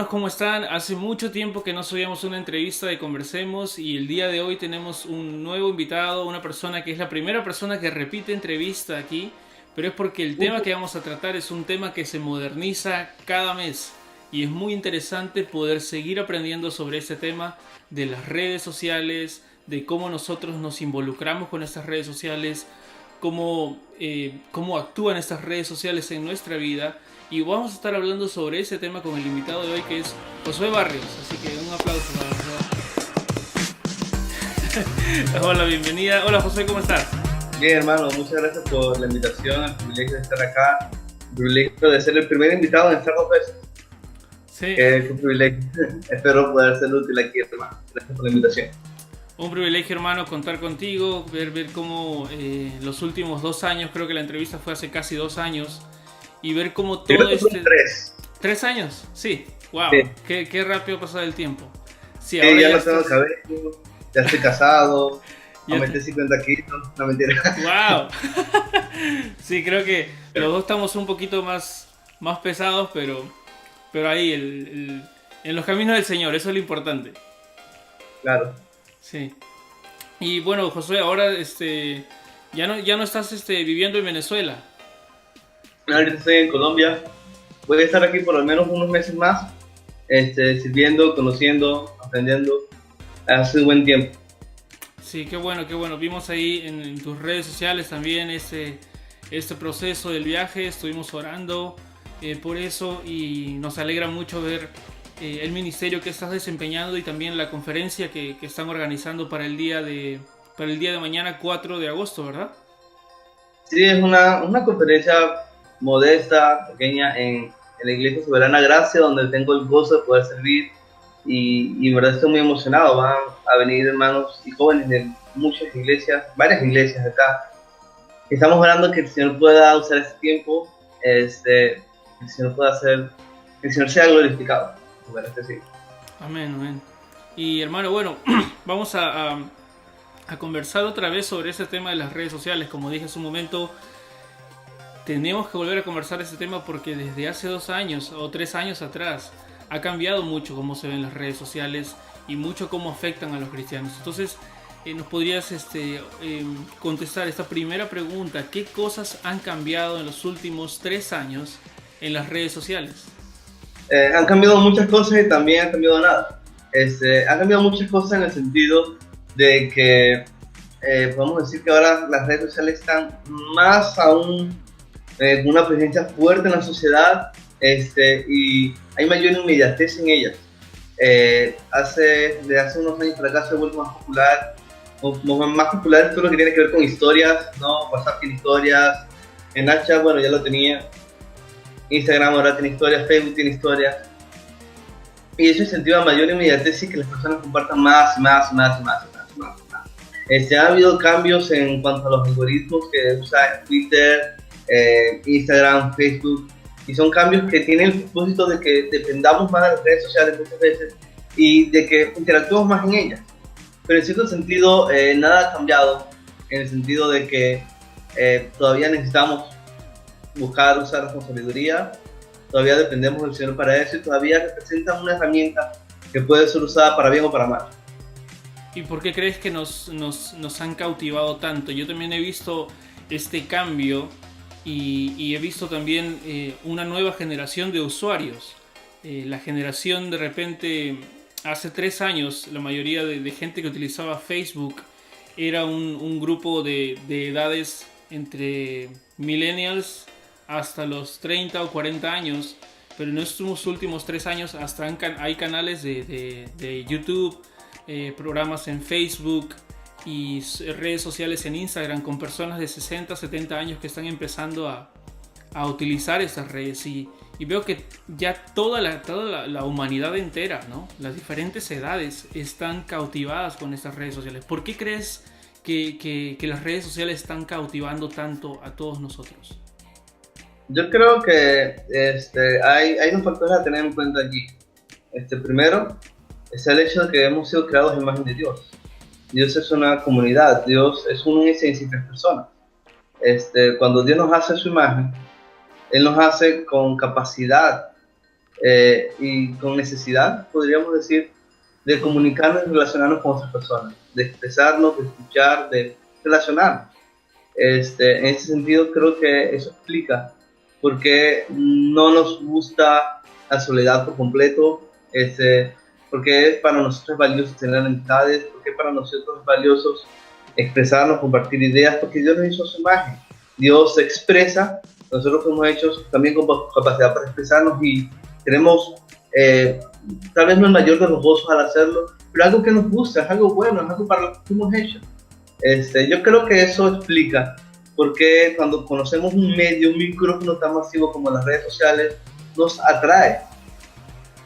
¿cómo están? Hace mucho tiempo que no subíamos una entrevista de Conversemos y el día de hoy tenemos un nuevo invitado, una persona que es la primera persona que repite entrevista aquí, pero es porque el tema que vamos a tratar es un tema que se moderniza cada mes y es muy interesante poder seguir aprendiendo sobre este tema de las redes sociales, de cómo nosotros nos involucramos con estas redes sociales, cómo actúan estas redes sociales en nuestra vida. Y vamos a estar hablando sobre ese tema con el invitado de hoy, que es Josué Barrios. Así que un aplauso para Josué. Hola, bienvenida. Hola Josué, ¿cómo estás? Bien, hermano, muchas gracias por la invitación, el privilegio de estar acá, el privilegio de ser el primer invitado en estar dos veces. Sí. Qué privilegio. Espero poder ser útil aquí, hermano. Gracias por la invitación. Un privilegio, hermano, contar contigo, ver cómo los últimos 2 años, creo que la entrevista fue hace casi 2 años, y ver cómo Creo todo que son este... tres. 3 años, sí, wow, Sí, qué rápido pasa el tiempo. Sí, sí, ahora ya ya no tengo estás... cabello, ya estoy casado, Ya aumenté 50 kilos, no mentira. ¡Wow! Sí, creo que los dos estamos un poquito más pesados, pero ahí, en los caminos del Señor, eso es lo importante. Claro. Sí. Y bueno, Josué, ahora ya no estás viviendo en Venezuela. Ahorita estoy en Colombia, voy a estar aquí por al menos unos meses más, sirviendo, conociendo, aprendiendo, hace un buen tiempo. Sí, qué bueno, qué bueno. Vimos ahí en tus redes sociales también este proceso del viaje. Estuvimos orando por eso y nos alegra mucho ver el ministerio que estás desempeñando y también la conferencia que están organizando para el día de mañana, 4 de agosto, ¿verdad? Sí, es una conferencia modesta, pequeña, en la Iglesia Soberana Gracia, donde tengo el gozo de poder servir y en verdad estoy muy emocionado. Van a venir hermanos y jóvenes de muchas iglesias, varias iglesias de acá. Estamos orando que el Señor pueda usar este tiempo, el Señor pueda hacer, que el Señor sea glorificado. Bueno, sí. Amén, amén. Y hermano, bueno, vamos a conversar otra vez sobre ese tema de las redes sociales. Como dije hace un momento, tenemos que volver a conversar ese tema porque desde hace 2 años o 3 años atrás ha cambiado mucho cómo se ven las redes sociales y mucho cómo afectan a los cristianos. Entonces, nos podrías contestar esta primera pregunta: ¿qué cosas han cambiado en los últimos 3 años en las redes sociales? Han cambiado muchas cosas y también han cambiado nada. Han cambiado muchas cosas en el sentido de que podemos decir que ahora las redes sociales están más aún con una presencia fuerte en la sociedad, y hay mayor inmediatez en ellas. Desde hace unos años para acá se ha vuelto más popular, más popular todo lo que tiene que ver con historias, ¿no? WhatsApp tiene historias, en Snapchat, bueno, ya lo tenía, Instagram ahora tiene historias, Facebook tiene historias, y eso incentiva mayor inmediatez y que las personas compartan más y más y más y más y más y más. Ha habido cambios en cuanto a los algoritmos que usa Twitter, Instagram, Facebook, y son cambios que tienen el propósito de que dependamos más de las redes sociales muchas veces y de que interactuemos más en ellas. Pero en cierto sentido, nada ha cambiado, en el sentido de que todavía necesitamos buscar usar con sabiduría, todavía dependemos del Señor para eso y todavía representa una herramienta que puede ser usada para bien o para mal. ¿Y por qué crees que nos han cautivado tanto? Yo también he visto este cambio y he visto también una nueva generación de usuarios. La generación de repente, hace 3 años, la mayoría de gente que utilizaba Facebook era un grupo de edades entre millennials hasta los 30 o 40 años, pero en estos últimos 3 años hasta hay canales de YouTube, programas en Facebook y redes sociales en Instagram con personas de 60, 70 años que están empezando a utilizar esas redes y veo que ya toda la humanidad entera, ¿no? Las diferentes edades están cautivadas con estas redes sociales. ¿Por qué crees que las redes sociales están cautivando tanto a todos nosotros? Yo creo que hay unos factores a tener en cuenta allí. Primero, es el hecho de que hemos sido creados en imagen de Dios. Dios es una comunidad, Dios es una esencia de tres personas. Cuando Dios nos hace su imagen, Él nos hace con capacidad y con necesidad, podríamos decir, de comunicarnos y relacionarnos con otras personas, de expresarnos, de escuchar, de relacionarnos. En ese sentido, creo que eso explica por qué no nos gusta la soledad por completo, por qué para nosotros es valioso tener amistades, por qué para nosotros es valioso expresarnos, compartir ideas, porque Dios nos hizo a su imagen. Dios se expresa, nosotros fuimos hechos también con capacidad para expresarnos y tenemos, tal vez no el mayor de los gozos al hacerlo, pero algo que nos gusta, es algo bueno, es algo para lo que fuimos hechos. Yo creo que eso explica por qué cuando conocemos un medio, un micrófono tan masivo como las redes sociales, nos atrae.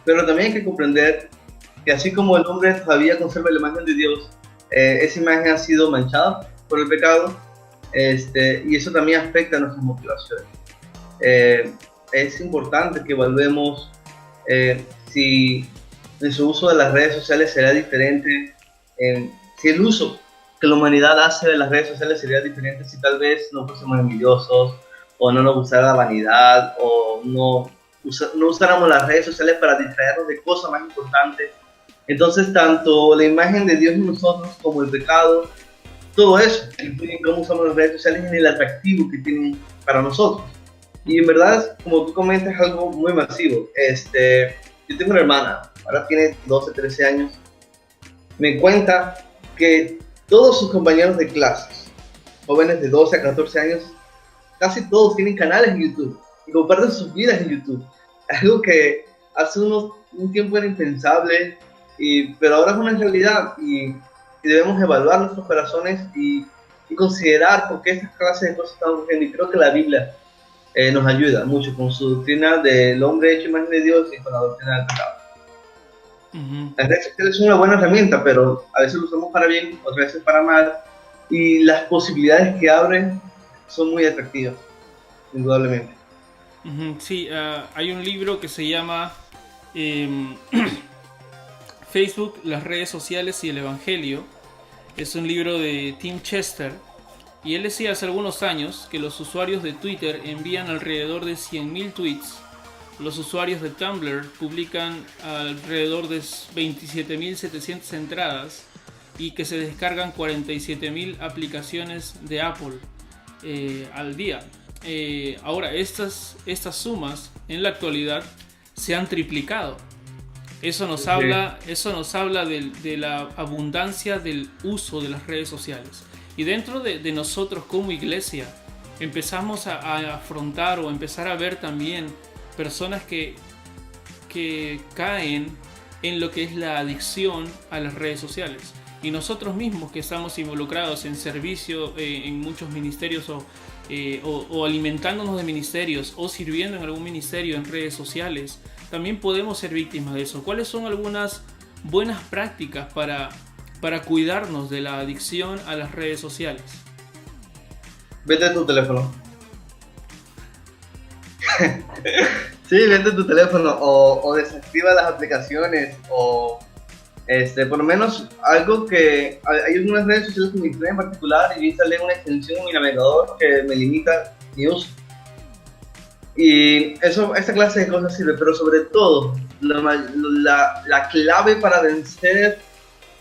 Pero también hay que comprender que así como el hombre todavía conserva la imagen de Dios, esa imagen ha sido manchada por el pecado, y eso también afecta a nuestras motivaciones. Es importante que evaluemos si nuestro uso de las redes sociales será diferente, si el uso que la humanidad hace de las redes sociales sería diferente si tal vez no fuésemos envidiosos, o no nos gustara la vanidad, o no usáramos las redes sociales para distraernos de cosas más importantes. Entonces, tanto la imagen de Dios en nosotros como el pecado, todo eso influye en cómo usamos las redes sociales y en el atractivo que tienen para nosotros. Y en verdad, como tú comentas, es algo muy masivo. Yo tengo una hermana, ahora tiene 12, 13 años. Me cuenta que todos sus compañeros de clases, jóvenes de 12 a 14 años, casi todos tienen canales en YouTube y comparten sus vidas en YouTube. Algo que hace un tiempo era impensable, pero ahora es una realidad y debemos evaluar nuestros corazones y considerar por qué estas clases de cosas están ocurriendo. Y creo que la Biblia nos ayuda mucho con su doctrina del hombre hecho imagen de Dios y con la doctrina del pecado. Las redes sociales son una buena herramienta, pero a veces lo usamos para bien, otras veces para mal, y las posibilidades que abren son muy atractivas, indudablemente. Sí, hay un libro que se llama Facebook, las redes sociales y el Evangelio. Es un libro de Tim Chester y él decía hace algunos años que los usuarios de Twitter envían alrededor de 100.000 tweets. Los usuarios de Tumblr publican alrededor de 27.700 entradas y que se descargan 47.000 aplicaciones de Apple al día. Ahora, estas sumas en la actualidad se han triplicado. Eso nos habla de la abundancia del uso de las redes sociales. Y dentro de nosotros como iglesia empezamos a afrontar o empezar a ver también personas que caen en lo que es la adicción a las redes sociales. Y nosotros mismos que estamos involucrados en servicio en muchos ministerios o alimentándonos de ministerios o sirviendo en algún ministerio en redes sociales, también podemos ser víctimas de eso. ¿Cuáles son algunas buenas prácticas para cuidarnos de la adicción a las redes sociales? Vete tu teléfono. Sí, vete tu teléfono o desactiva las aplicaciones o por lo menos algo que hay algunas redes sociales que me interesan en particular y yo instalé una extensión en mi navegador que me limita mi uso. Y esta clase de cosas sirve, pero sobre todo la clave para vencer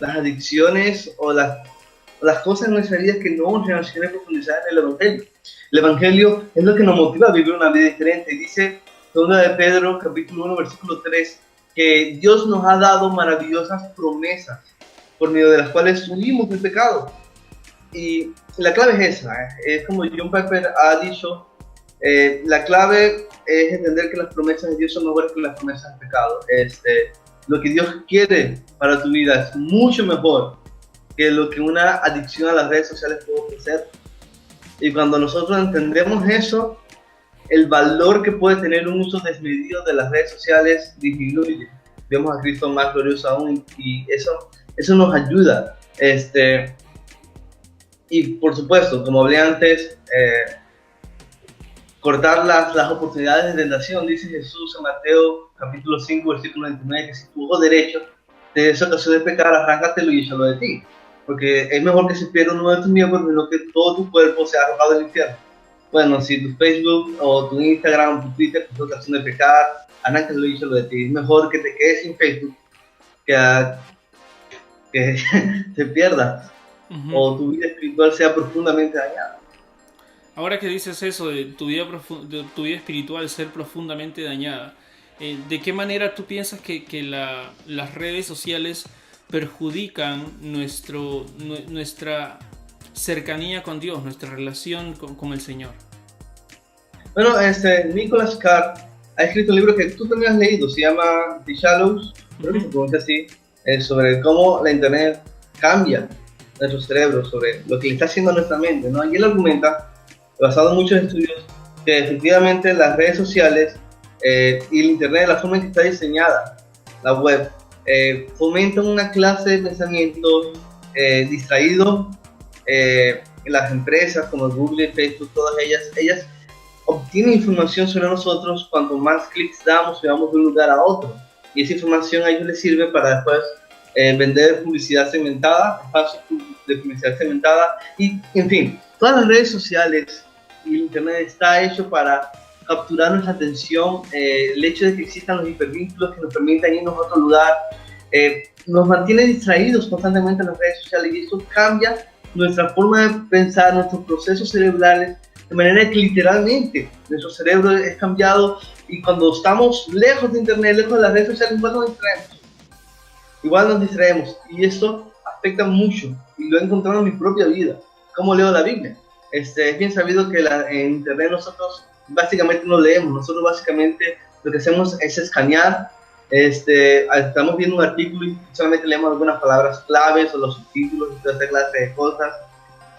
las adicciones o las cosas en nuestra vida que no nos relacionan en profundizar en el Evangelio. El Evangelio es lo que nos motiva a vivir una vida diferente. Dice 2 de Pedro, capítulo 1, versículo 3, que Dios nos ha dado maravillosas promesas por medio de las cuales huimos del pecado. Y la clave es esa, es como John Piper ha dicho, la clave es entender que las promesas de Dios son mejores que las promesas del pecado. Lo que Dios quiere para tu vida es mucho mejor que lo que una adicción a las redes sociales puede ofrecer. Y cuando nosotros entendemos eso, el valor que puede tener un uso desmedido de las redes sociales disminuye. Vemos a Cristo más glorioso aún y eso nos ayuda. Y por supuesto, como hablé antes, cortar las oportunidades de tentación. Dice Jesús en Mateo capítulo 5, versículo 29, que si tu ojo derecho te es ocasión de pecar, arráncatelo y échalo de ti. Porque es mejor que se pierda uno de tus miembros, sino que todo tu cuerpo sea arrojado al infierno. bueno, si tu Facebook o tu Instagram o tu Twitter te está haciendo pecar, antes lo hizo lo de ti. Es mejor que te quedes sin Facebook que te pierdas Ujú. o tu vida espiritual sea profundamente dañada. Ahora que dices eso de tu vida espiritual ser profundamente dañada, ¿de qué manera tú piensas que las redes sociales perjudican nuestra cercanía con Dios, nuestra relación con el Señor? Bueno, Nicholas Carr ha escrito un libro que tú también has leído, se llama The Shallows, creo que se Ujú. pronuncia así, sobre cómo la internet cambia nuestro cerebro, sobre lo que le está haciendo a nuestra mente, ¿no? Y él argumenta, basado en muchos estudios, que efectivamente las redes sociales y el internet, la forma en que está diseñada la web, fomentan una clase de pensamiento distraído. Las empresas como Google, Facebook, todas ellas obtiene información sobre nosotros cuanto más clics damos y vamos de un lugar a otro. Y esa información a ellos les sirve para después vender publicidad segmentada, espacios de publicidad segmentada y, en fin, todas las redes sociales y el internet está hecho para capturar nuestra atención. El hecho de que existan los hipervínculos que nos permiten irnos a otro lugar nos mantiene distraídos constantemente en las redes sociales y esto cambia nuestra forma de pensar, nuestros procesos cerebrales, de manera que literalmente nuestro cerebro es cambiado y cuando estamos lejos de internet, lejos de las redes sociales, igual nos distraemos y esto afecta mucho y lo he encontrado en mi propia vida, como leo la Biblia. Es bien sabido que en internet nosotros básicamente no leemos, nosotros básicamente lo que hacemos es escanear, estamos viendo un artículo y solamente leemos algunas palabras claves o los subtítulos y toda esta clase de cosas.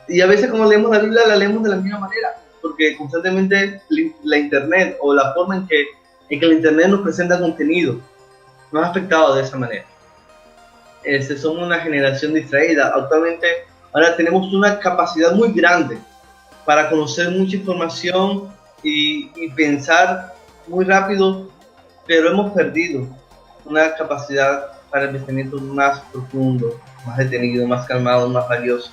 Y a veces como leemos la Biblia, la leemos de la misma manera, porque constantemente la internet o la forma en que la internet nos presenta contenido nos ha afectado de esa manera. Somos una generación distraída. Actualmente ahora tenemos una capacidad muy grande para conocer mucha información y pensar muy rápido, pero hemos perdido una capacidad para el pensamiento más profundo, más detenido, más calmado, más valioso.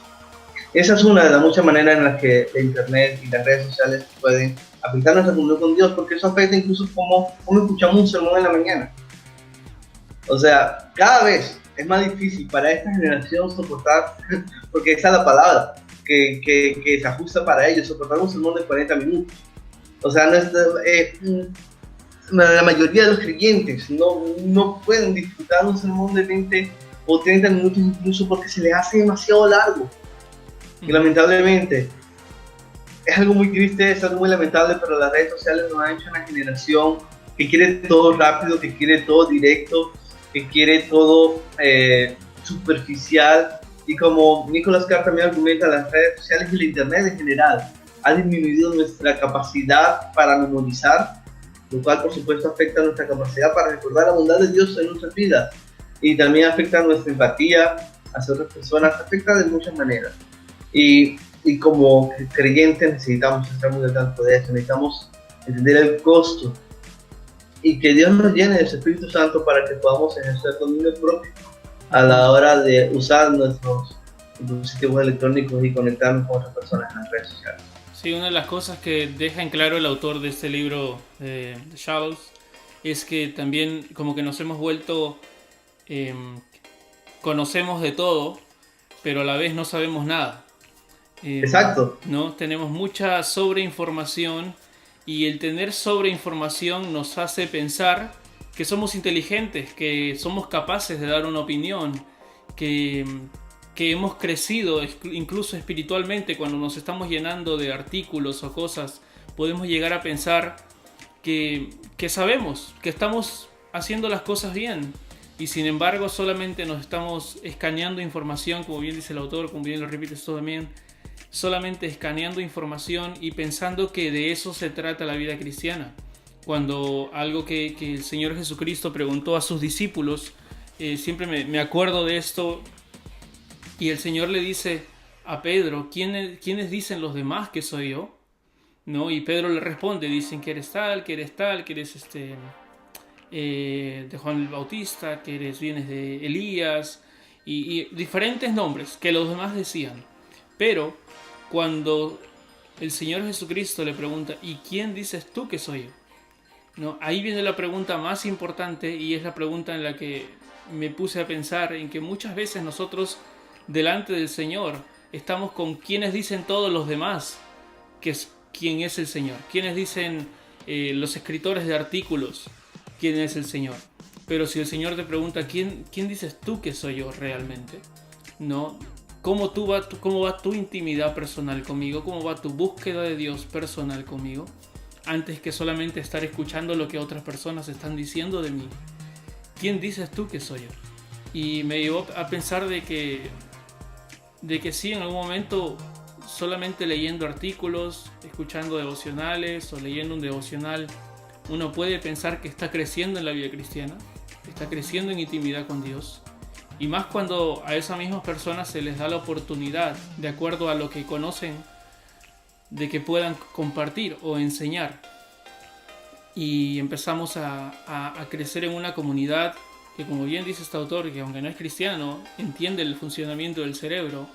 Esa es una de las muchas maneras en las que la internet y las redes sociales pueden afectar nuestra comunión con Dios, porque eso afecta incluso cómo escuchamos un sermón en la mañana. O sea, cada vez es más difícil para esta generación soportar, porque esa es la palabra, que se ajusta para ellos, soportar un sermón de 40 minutos. O sea, la mayoría de los creyentes no pueden disfrutar un sermón de 20 o 30 minutos incluso porque se les hace demasiado largo. Y lamentablemente, es algo muy triste, es algo muy lamentable, pero las redes sociales nos han hecho una generación que quiere todo rápido, que quiere todo directo, que quiere todo superficial. Y como Nicholas Carr también argumenta, las redes sociales y el internet en general ha disminuido nuestra capacidad para memorizar, lo cual por supuesto afecta nuestra capacidad para recordar la bondad de Dios en nuestras vidas. Y también afecta nuestra empatía hacia otras personas, afecta de muchas maneras. Y como creyentes necesitamos estar muy al tanto de eso, necesitamos entender el costo y que Dios nos llene de su Espíritu Santo para que podamos ejercer dominio propio a la hora de usar nuestros dispositivos electrónicos y conectarnos con otras personas en las redes sociales. Sí, una de las cosas que deja en claro el autor de este libro, The Shallows, es que también como que nos hemos vuelto, conocemos de todo, pero a la vez no sabemos nada. Exacto. ¿No? Tenemos mucha sobreinformación y el tener sobreinformación nos hace pensar que somos inteligentes, que somos capaces de dar una opinión, que hemos crecido incluso espiritualmente cuando nos estamos llenando de artículos o cosas, podemos llegar a pensar que sabemos, que estamos haciendo las cosas bien y sin embargo solamente nos estamos escaneando información, como bien dice el autor, como bien lo repites tú también, solamente escaneando información y pensando que de eso se trata la vida cristiana. Cuando algo que el Señor Jesucristo preguntó a sus discípulos, siempre me acuerdo de esto, y el Señor le dice a Pedro, ¿quiénes dicen los demás que soy yo? ¿No? Y Pedro le responde, dicen que eres tal, que eres de Juan el Bautista, que vienes de Elías, y diferentes nombres que los demás decían. Pero cuando el Señor Jesucristo le pregunta, ¿y quién dices tú que soy yo? ¿No? Ahí viene la pregunta más importante y es la pregunta en la que me puse a pensar en que muchas veces nosotros delante del Señor estamos con quienes dicen todos los demás que es, quién es el Señor, quienes dicen los escritores de artículos quién es el Señor. Pero si el Señor te pregunta ¿quién dices tú que soy yo realmente? ¿No? ¿Cómo va tu intimidad personal conmigo? ¿Cómo va tu búsqueda de Dios personal conmigo? Antes que solamente estar escuchando lo que otras personas están diciendo de mí. ¿Quién dices tú que soy yo? Y me llevó a pensar de que sí, en algún momento solamente leyendo artículos, escuchando devocionales o leyendo un devocional, uno puede pensar que está creciendo en la vida cristiana, está creciendo en intimidad con Dios. Y más cuando a esas mismas personas se les da la oportunidad, de acuerdo a lo que conocen, de que puedan compartir o enseñar. Y empezamos a crecer en una comunidad que, como bien dice este autor, que aunque no es cristiano, entiende el funcionamiento del cerebro.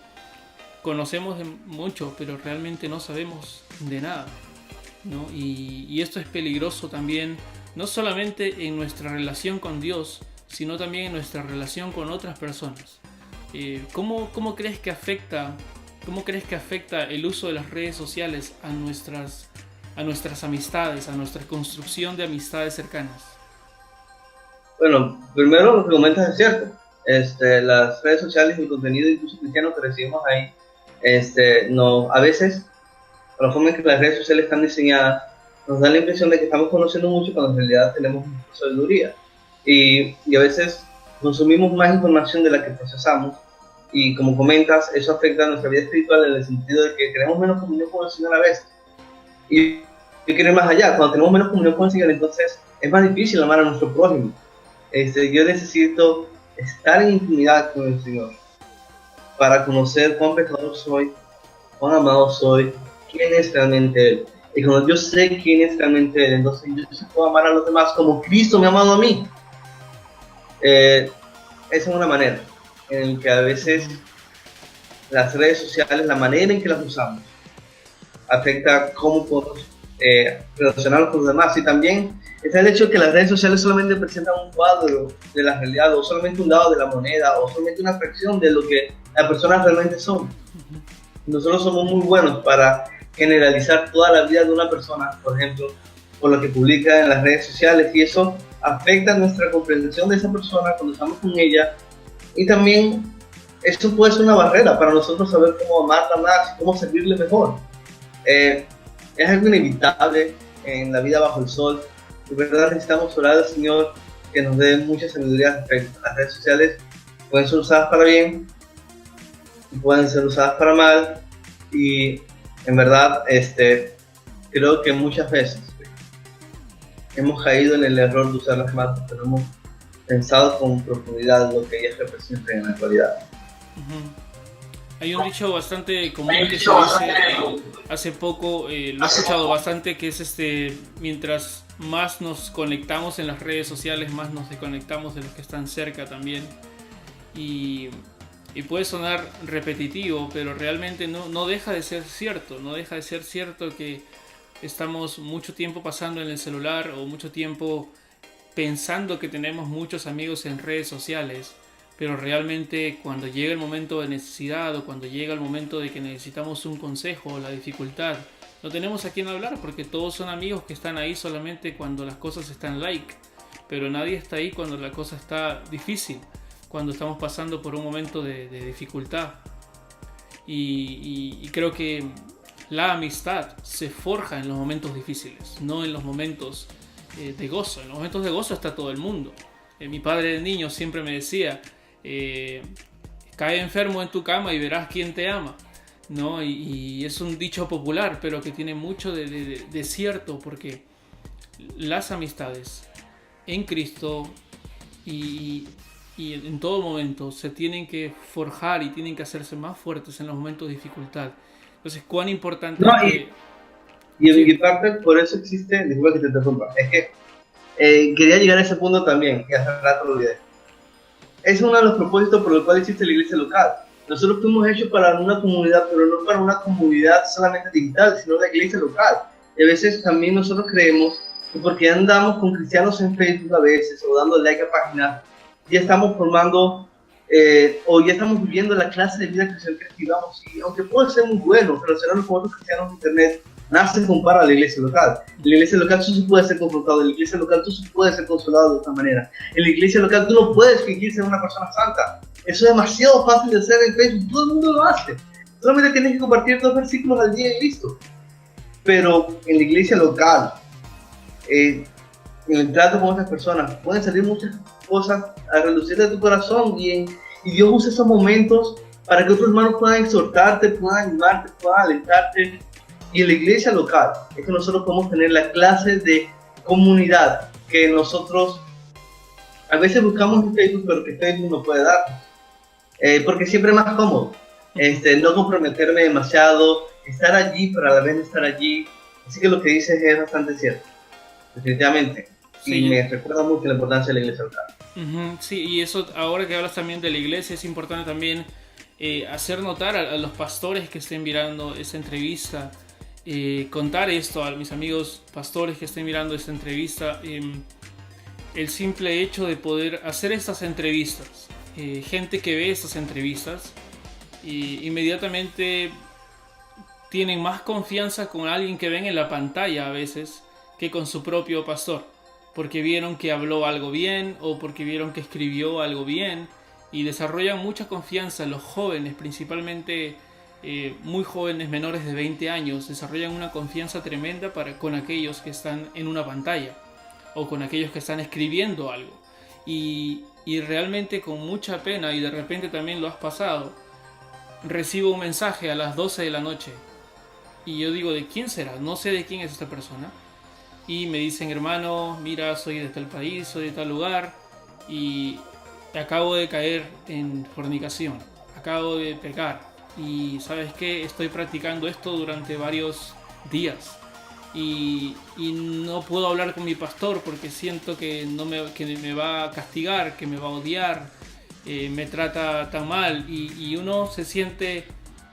Conocemos de mucho, pero realmente no sabemos de nada, ¿no? Y esto es peligroso también, no solamente en nuestra relación con Dios, sino también en nuestra relación con otras personas. ¿Cómo crees que afecta el uso de las redes sociales a nuestras amistades, a nuestra construcción de amistades cercanas? Bueno, primero lo que comentas es cierto. Las redes sociales y el contenido incluso cristiano que recibimos ahí, no, a veces, por la forma en que las redes sociales están diseñadas, nos da la impresión de que estamos conociendo mucho cuando en realidad tenemos mucha sabiduría. Y a veces consumimos más información de la que procesamos. Y como comentas, eso afecta a nuestra vida espiritual en el sentido de que tenemos menos comunión con el Señor a veces. Y yo quiero ir más allá, cuando tenemos menos comunión con el Señor, entonces es más difícil amar a nuestro prójimo. Yo necesito estar en intimidad con el Señor para conocer cuán pecador soy, cuán amado soy, quién es realmente Él. Y cuando yo sé quién es realmente Él, entonces yo puedo amar a los demás como Cristo me ha amado a mí. Esa es una manera en la que a veces las redes sociales, la manera en que las usamos, afecta cómo podemos relacionarnos con los demás. Y también está el hecho de que las redes sociales solamente presentan un cuadro de la realidad, o solamente un lado de la moneda, o solamente una fracción de lo que las personas realmente son. Nosotros somos muy buenos para generalizar toda la vida de una persona, por ejemplo, por lo que publica en las redes sociales, y eso afecta nuestra comprensión de esa persona cuando estamos con ella, y también eso puede ser una barrera para nosotros saber cómo amarla más, cómo servirle mejor. Es algo inevitable en la vida bajo el sol. De verdad necesitamos orar al Señor que nos dé mucha sabiduría al respecto. Las redes sociales pueden ser usadas para bien y pueden ser usadas para mal, y en verdad creo que muchas veces hemos caído en el error de usar las manos, pero hemos pensado con profundidad lo que ellas representan en la actualidad. Hay un dicho bastante común que se dice hace poco, lo he escuchado bastante, que es mientras más nos conectamos en las redes sociales, más nos desconectamos de los que están cerca también. Y puede sonar repetitivo, pero realmente no deja de ser cierto. No deja de ser cierto que estamos mucho tiempo pasando en el celular o mucho tiempo pensando que tenemos muchos amigos en redes sociales, pero realmente cuando llega el momento de necesidad o cuando llega el momento de que necesitamos un consejo o la dificultad, no tenemos a quién hablar, porque todos son amigos que están ahí solamente cuando las cosas están like, pero nadie está ahí cuando la cosa está difícil, cuando estamos pasando por un momento de dificultad. Y creo que la amistad se forja en los momentos difíciles, no en los momentos de gozo. En los momentos de gozo está todo el mundo. Mi padre de niño siempre me decía, cae enfermo en tu cama y verás quién te ama, ¿no? Y es un dicho popular, pero que tiene mucho de cierto, porque las amistades en Cristo y en todo momento se tienen que forjar y tienen que hacerse más fuertes en los momentos de dificultad. Entonces, cuán importante es que... Y parte por eso existe, disculpa que te interrumpa, es que quería llegar a ese punto también, y hace rato lo olvidé. Es uno de los propósitos por los cuales existe la iglesia local. Nosotros fuimos hechos para una comunidad, pero no para una comunidad solamente digital, sino la iglesia local. Y a veces también nosotros creemos que porque andamos con cristianos en Facebook a veces, o dando like a páginas, ya estamos formando, o ya estamos viviendo la clase de vida cristiana que escribamos. Y aunque puede ser muy bueno relacionarnos con otros cristianos en internet, nada se compara a la iglesia local. En la iglesia local tú sí puedes ser confrontado, en la iglesia local tú sí puedes ser consolado de otra manera. En la iglesia local tú no puedes fingir ser una persona santa. Eso es demasiado fácil de hacer en Facebook, todo el mundo lo hace. Solamente tienes que compartir 2 versículos al día y listo. Pero en la iglesia local, en el trato con otras personas, pueden salir muchas cosas a relucir de tu corazón y Dios usa esos momentos para que otros hermanos puedan exhortarte, puedan animarte, puedan alentarte. Y en la iglesia local es que nosotros podemos tener la clase de comunidad que nosotros a veces buscamos en Facebook, pero que Facebook no puede dar. Porque siempre es más cómodo. No comprometerme demasiado, estar allí, pero a la vez no estar allí. Así que lo que dices es bastante cierto, definitivamente. Sí. Y me recuerda mucho la importancia de la iglesia local. Sí, y eso, ahora que hablas también de la iglesia, es importante también hacer notar a los pastores que estén mirando esta entrevista, contar esto a mis amigos pastores que estén mirando esta entrevista, el simple hecho de poder hacer estas entrevistas, gente que ve estas entrevistas, inmediatamente tienen más confianza con alguien que ven en la pantalla a veces que con su propio pastor, porque vieron que habló algo bien o porque vieron que escribió algo bien, y desarrollan mucha confianza. Los jóvenes, principalmente muy jóvenes, menores de 20 años, desarrollan una confianza tremenda con aquellos que están en una pantalla o con aquellos que están escribiendo algo, y realmente con mucha pena, y de repente también lo has pasado, recibo un mensaje a las 12 de la noche y yo digo, ¿de quién será? No sé de quién es esta persona, y me dicen, hermano, mira, soy de tal país, soy de tal lugar, y acabo de caer en fornicación, acabo de pecar, y ¿sabes qué? Estoy practicando esto durante varios días y no puedo hablar con mi pastor porque siento que me va a castigar, que me va a odiar, me trata tan mal, y uno se siente,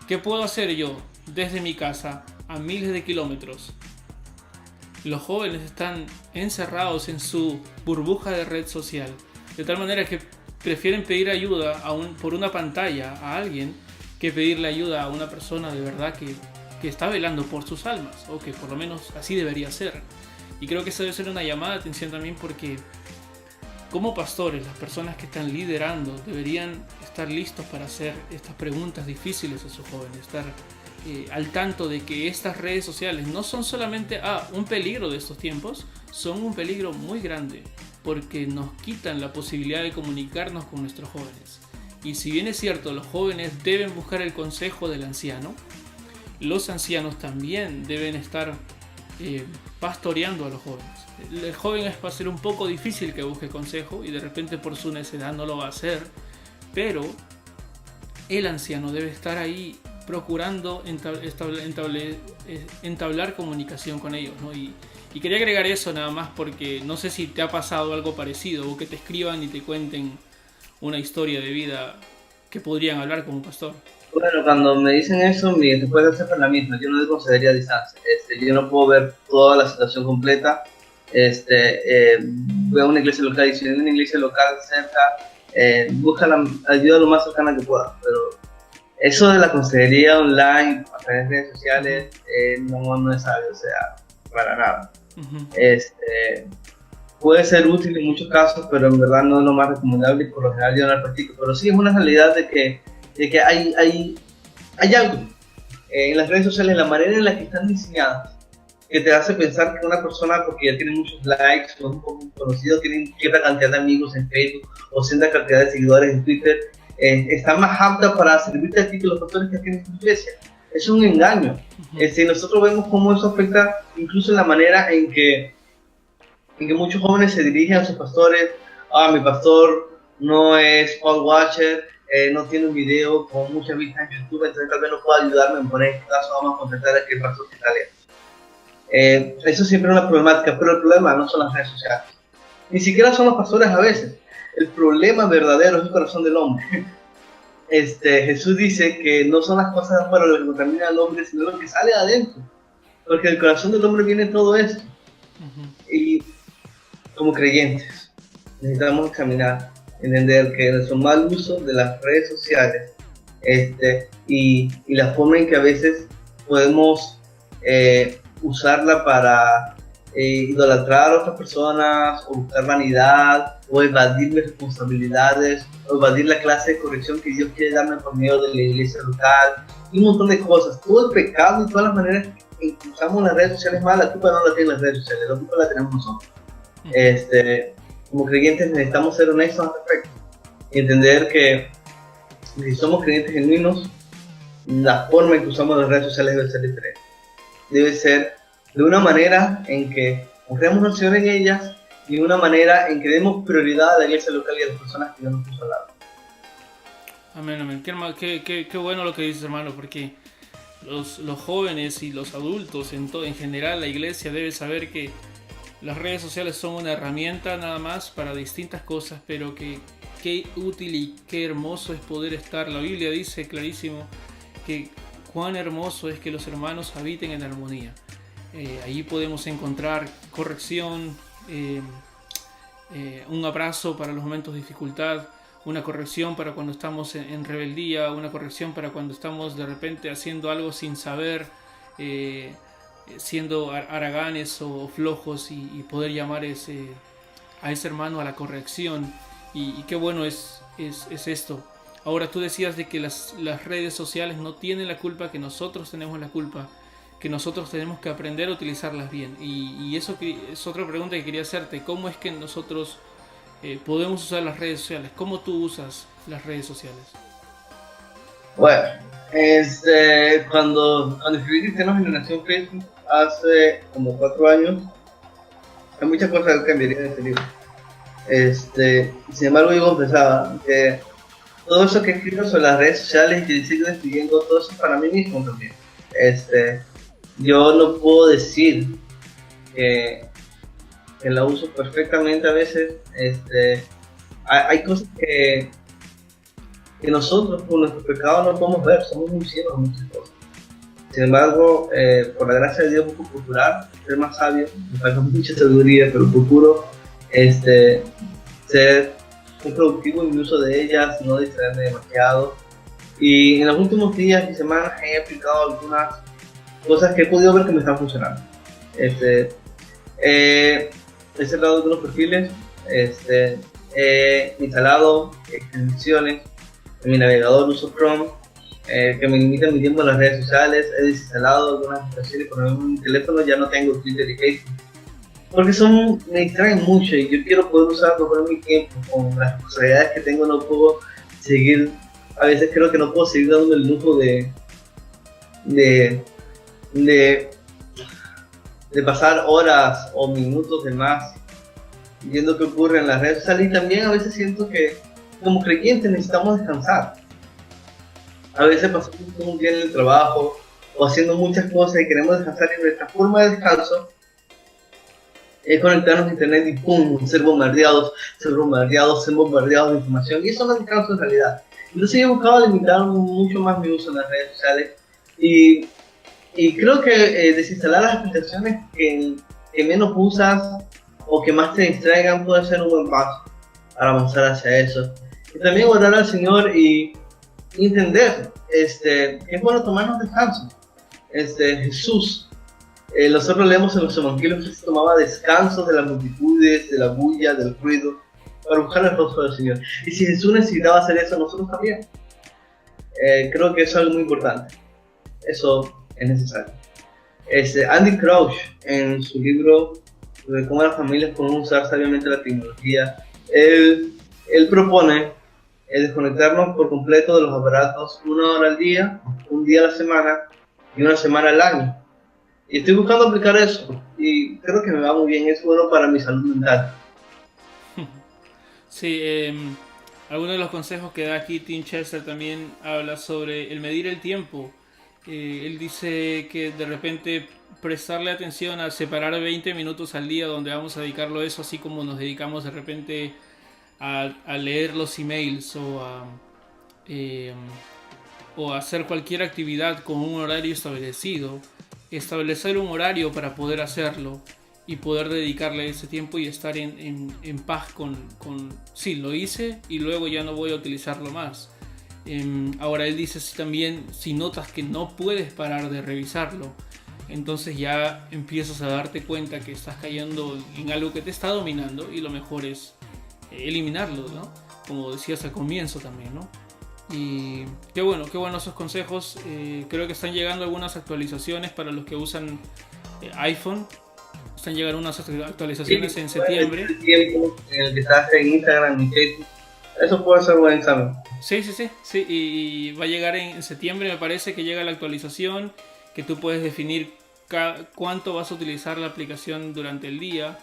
¿qué puedo hacer yo desde mi casa a miles de kilómetros? Los jóvenes están encerrados en su burbuja de red social, de tal manera que prefieren pedir ayuda por una pantalla a alguien que pedirle ayuda a una persona de verdad que está velando por sus almas, o que por lo menos así debería ser. Y creo que eso debe ser una llamada de atención también, porque como pastores, las personas que están liderando deberían estar listos para hacer estas preguntas difíciles a sus jóvenes, estar al tanto de que estas redes sociales no son solamente un peligro de estos tiempos, son un peligro muy grande, porque nos quitan la posibilidad de comunicarnos con nuestros jóvenes. Y si bien es cierto, los jóvenes deben buscar el consejo del anciano, los ancianos también deben estar pastoreando a los jóvenes. El joven va a ser un poco difícil que busque consejo, y de repente por su necedad no lo va a hacer, pero el anciano debe estar ahí procurando entablar comunicación con ellos, ¿no? Y quería agregar eso nada más, porque no sé si te ha pasado algo parecido, o que te escriban y te cuenten una historia de vida que podrían hablar como pastor. Bueno, cuando me dicen eso, mi respuesta es siempre la misma. Yo no desconsideraría distancia. Yo no puedo ver toda la situación completa. Voy a una iglesia local, y si hay una iglesia local cerca, busca la ayuda lo más cercana que pueda. Pero eso de la consejería online, a través de redes sociales, no es algo, o sea, para nada. Uh-huh. Puede ser útil en muchos casos, pero en verdad no es lo más recomendable, y por lo general yo no lo practico. Pero sí es una realidad de que hay algo en las redes sociales, la manera en la que están diseñadas, que te hace pensar que una persona, porque ya tiene muchos likes, o es un poco conocido, tiene cierta cantidad de amigos en Facebook o cierta cantidad de seguidores en Twitter, está más apta para servirte a ti que los pastores que tienen en tu iglesia. Es un engaño. Uh-huh. Nosotros vemos cómo eso afecta incluso en la manera en que muchos jóvenes se dirigen a sus pastores. Mi pastor no es Paul Washer, no tiene un video con muchas vistas en YouTube, entonces tal vez no pueda ayudarme en poner este caso, vamos a contratar a aquel pastor que está lejos. Eso siempre es una problemática, pero el problema no son las redes sociales, ni siquiera son los pastores a veces. El problema verdadero es el corazón del hombre. Jesús dice que no son las cosas de afuera lo que contamina al hombre, sino lo que sale de adentro. Porque del corazón del hombre viene todo esto. Y como creyentes, necesitamos examinar, entender que nuestro mal uso de las redes sociales y la forma en que a veces podemos usarla para idolatrar a otras personas, o buscar vanidad, o evadir mis responsabilidades, o evadir la clase de corrección que Dios quiere darme por medio de la iglesia local, y un montón de cosas. Todo el pecado y todas las maneras en que usamos las redes sociales mal, la culpa no la tienen las redes sociales, la culpa la tenemos nosotros. Como creyentes necesitamos ser honestos al respecto y entender que si somos creyentes genuinos, la forma en que usamos las redes sociales debe ser diferente. Debe ser de una manera en que honremos al Señor en ellas y de una manera en que demos prioridad a la iglesia local y a las personas que Dios nos puso al lado. Amén, amén. Qué bueno lo que dices, hermano, porque los jóvenes y los adultos en general, la iglesia debe saber que las redes sociales son una herramienta nada más para distintas cosas, pero que qué útil y qué hermoso es poder estar. La Biblia dice clarísimo que cuán hermoso es que los hermanos habiten en armonía. Allí podemos encontrar corrección, un abrazo para los momentos de dificultad, una corrección para cuando estamos en rebeldía, una corrección para cuando estamos de repente haciendo algo sin saber, siendo haraganes o flojos, y poder llamar a ese hermano a la corrección. Y qué bueno es esto. Ahora, tú decías de que las redes sociales no tienen la culpa, que nosotros tenemos la culpa, que nosotros tenemos que aprender a utilizarlas bien. Y eso es otra pregunta que quería hacerte. ¿Cómo es que nosotros podemos usar las redes sociales? ¿Cómo tú usas las redes sociales? Bueno, cuando escribí Cristianos Generación Facebook hace como 4 años, hay muchas cosas que cambiaría en este libro. Sin embargo, yo confesaba que todo eso que he escrito sobre las redes sociales y que sigo escribiendo, todo eso para mí mismo también. Yo no puedo decir que la uso perfectamente a veces. Hay cosas que nosotros por nuestros pecados no podemos ver, somos muy ciegos en muchas cosas. Sin embargo, por la gracia de Dios busco procurar ser más sabio, me falta mucha sabiduría, pero procuro ser muy productivo en mi uso de ellas, no distraerme demasiado. Y en los últimos días y semanas he aplicado algunas cosas que he podido ver que me están funcionando. He cerrado algunos perfiles, he instalado extensiones en mi navegador, uso Chrome, que me limitan mi tiempo en las redes sociales. He desinstalado algunas aplicaciones, por ejemplo en mi teléfono ya no tengo Twitter y Facebook, porque me distraen mucho y yo quiero poder usar mejor mi tiempo. Con las responsabilidades que tengo no puedo seguir, a veces creo que no puedo seguir dando el lujo de pasar horas o minutos de más viendo qué ocurre en las redes sociales. Y también a veces siento que como creyentes necesitamos descansar. A veces pasamos todo un día en el trabajo o haciendo muchas cosas y queremos descansar, y nuestra forma de descanso es conectarnos a internet y pum, ser bombardeados de información, y eso no es descanso en realidad. Entonces he buscado limitar mucho más mi uso en las redes sociales, y creo que desinstalar las aplicaciones que menos usas o que más te distraigan puede ser un buen paso para avanzar hacia eso. Y también orar al Señor y entender que es bueno tomarnos descanso. Jesús, nosotros leemos en los evangelios que se tomaba descansos de las multitudes, de la bulla, del ruido, para buscar el rostro del Señor. Y si Jesús necesitaba hacer eso, nosotros también. Creo que eso es algo muy importante. Eso es necesario. Andy Crouch, en su libro de cómo las familias pueden usar sabiamente la tecnología, él propone desconectarnos por completo de los aparatos 1 hora al día, un día a la semana y 1 semana al año. Y estoy buscando aplicar eso y creo que me va muy bien, es bueno para mi salud mental. Sí, algunos de los consejos que da aquí Tim Chester también habla sobre el medir el tiempo. Él dice que de repente prestarle atención a separar 20 minutos al día donde vamos a dedicarlo a eso, así como nos dedicamos de repente a leer los emails o eh, o hacer cualquier actividad con un horario establecido, establecer un horario para poder hacerlo y poder dedicarle ese tiempo y estar en paz con, sí, lo hice y luego ya no voy a utilizarlo más. Ahora él dice también, si notas que no puedes parar de revisarlo, entonces ya empiezas a darte cuenta que estás cayendo en algo que te está dominando y lo mejor es eliminarlo, ¿no? Como decías al comienzo también, ¿no? Y qué bueno esos consejos. Creo que están llegando algunas actualizaciones para los que usan iPhone. Están llegando unas actualizaciones en septiembre. El tiempo en el que estás en Instagram y Facebook, eso puede ser buen examen. Sí, y va a llegar en septiembre, me parece que llega la actualización, que tú puedes definir cuánto vas a utilizar la aplicación durante el día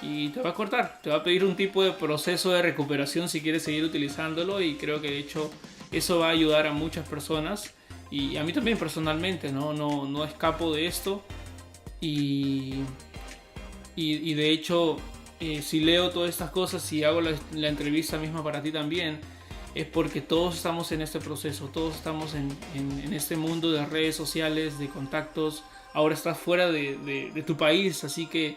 y te va a cortar, te va a pedir un tipo de proceso de recuperación si quieres seguir utilizándolo y creo que de hecho eso va a ayudar a muchas personas y a mí también personalmente, no escapo de esto y de hecho si leo todas estas cosas y hago la entrevista misma para ti también es porque todos estamos en este proceso, todos estamos en este mundo de redes sociales, de contactos, ahora estás fuera de tu país, así que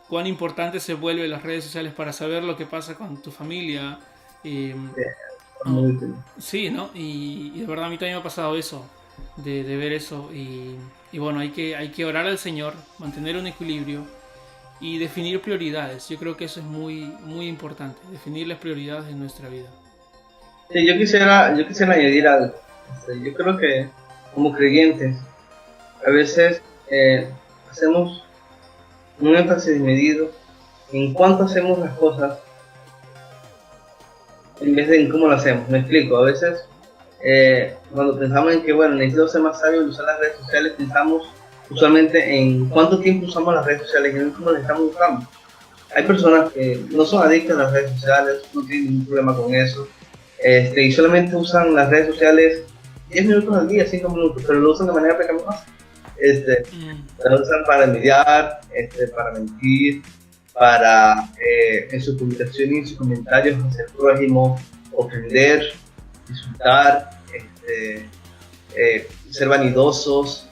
cuán importante se vuelven las redes sociales para saber lo que pasa con tu familia. No, sí, ¿no? Y de verdad a mí también me ha pasado eso, de ver eso. Y bueno, hay que orar al Señor, mantener un equilibrio y definir prioridades. Yo creo que eso es muy, muy importante, definir las prioridades de nuestra vida. Sí, yo quisiera añadir algo. Yo creo que como creyentes, a veces hacemos un énfasis medido en cuánto hacemos las cosas en vez de en cómo lo hacemos. Me explico, a veces cuando pensamos en que, bueno, necesito ser más sabio y usar las redes sociales, pensamos usualmente en cuánto tiempo usamos las redes sociales y no en cómo las estamos usando. Hay personas que no son adictas a las redes sociales, no tienen ningún problema con eso, y solamente usan las redes sociales 10 minutos al día, 5 minutos, pero lo usan de manera pecaminosa. La usan para envidiar, para mentir, para en sus publicaciones y en sus comentarios hacia el prójimo, ofender, insultar, ser vanidosos.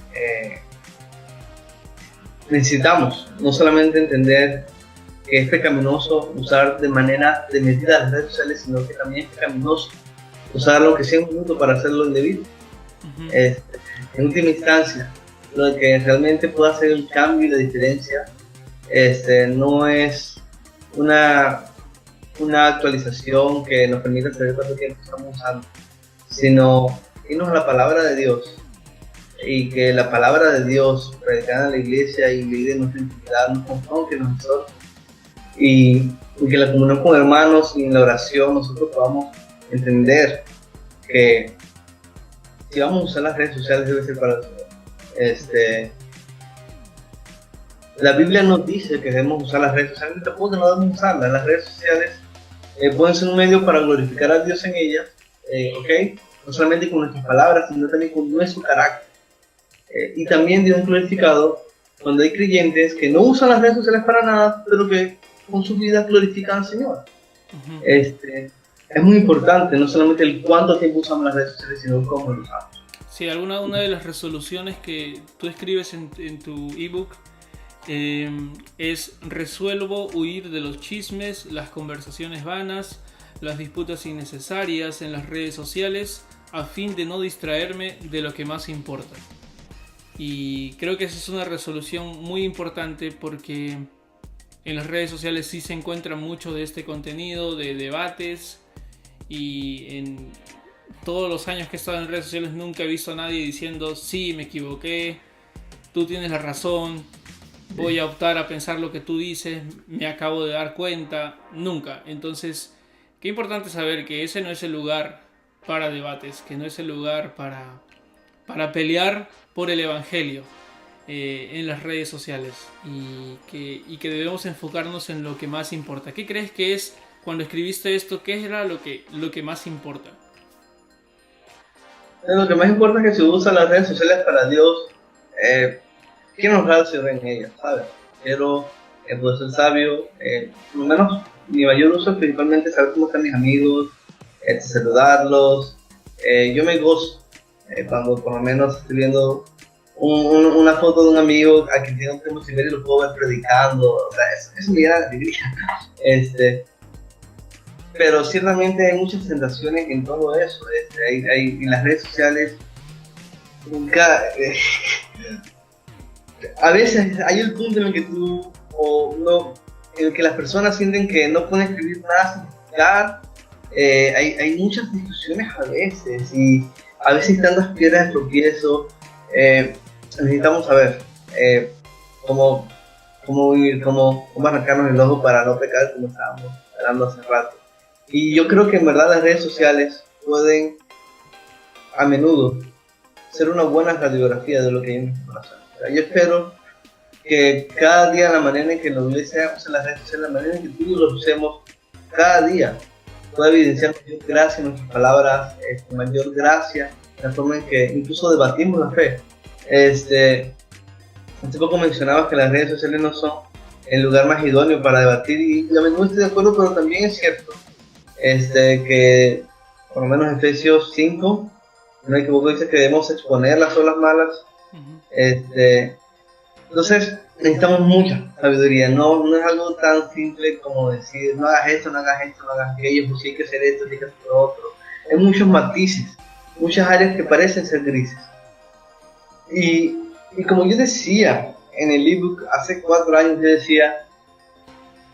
Necesitamos no solamente entender que es pecaminoso usar de manera de medida las redes sociales, sino que también es pecaminoso usar lo que sea un minuto para hacerlo indebido. En última instancia, lo que realmente puede hacer el cambio y la diferencia no es una actualización que nos permita saber cuánto tiempo estamos usando, sino irnos a la palabra de Dios y que la palabra de Dios predicada en la iglesia y leída en nuestra intimidad nos confronte nosotros y que la comunión con hermanos y en la oración nosotros podamos entender que si vamos a usar las redes sociales debe ser para eso. La Biblia nos dice que debemos usar las redes sociales, pero tampoco no debemos usarlas. Las redes sociales pueden ser un medio para glorificar a Dios en ellas, ¿ok? No solamente con nuestras palabras, sino también con nuestro carácter. Y también Dios es glorificado cuando hay creyentes que no usan las redes sociales para nada, pero que con su vida glorifican al Señor. Es muy importante, no solamente el cuánto tiempo usamos las redes sociales, sino cómo lo usamos. Sí, una de las resoluciones que tú escribes en tu ebook es: resuelvo huir de los chismes, las conversaciones vanas, las disputas innecesarias en las redes sociales a fin de no distraerme de lo que más importa. Y creo que esa es una resolución muy importante porque en las redes sociales sí se encuentra mucho de este contenido, de debates, y en todos los años que he estado en redes sociales nunca he visto a nadie diciendo sí, me equivoqué, tú tienes la razón, voy a optar a pensar lo que tú dices, me acabo de dar cuenta. Nunca. Entonces, qué importante saber que ese no es el lugar para debates, que no es el lugar para pelear por el evangelio en las redes sociales, y que debemos enfocarnos en lo que más importa. ¿Qué crees que es, cuando escribiste esto, qué era lo que más importa? Lo que más importa es que se usan las redes sociales para Dios. Quiero honrar al Señor en ellas, ¿sabes? Quiero poder ser sabio. Por lo menos mi mayor uso es principalmente saber cómo están mis amigos, saludarlos, yo me gozo cuando por lo menos estoy viendo una foto de un amigo a quien tengo tiempo sin ver y lo puedo ver predicando. O sea, eso me da alegría. Pero ciertamente hay muchas tentaciones en todo eso. En las redes sociales, a veces hay el punto en el que en el que las personas sienten que no pueden escribir nada sin explicar. Hay muchas discusiones a veces, y a veces tantas piedras de tropiezo. Necesitamos saber cómo vivir, cómo arrancarnos el ojo para no pecar, como estábamos hablando hace rato. Y yo creo que en verdad las redes sociales pueden a menudo ser una buena radiografía de lo que hay en nuestro corazón. O sea, yo espero que cada día la manera en que lo utilicemos en las redes sociales, la manera en que tú lo usemos cada día, pueda evidenciar mayor gracia en nuestras palabras, mayor gracia en la forma en que incluso debatimos la fe. Hace poco mencionabas que las redes sociales no son el lugar más idóneo para debatir, y yo no estoy de acuerdo, pero también es cierto que por lo menos en Efesios 5, no me equivoco, dice que debemos exponer las olas malas. Entonces necesitamos mucha sabiduría, no es algo tan simple como decir no hagas esto, no hagas esto, no hagas aquello, pues sí hay que hacer esto, hay que hacer lo otro. Hay muchos matices, muchas áreas que parecen ser grises. Y como yo decía en el ebook hace 4 años, yo decía,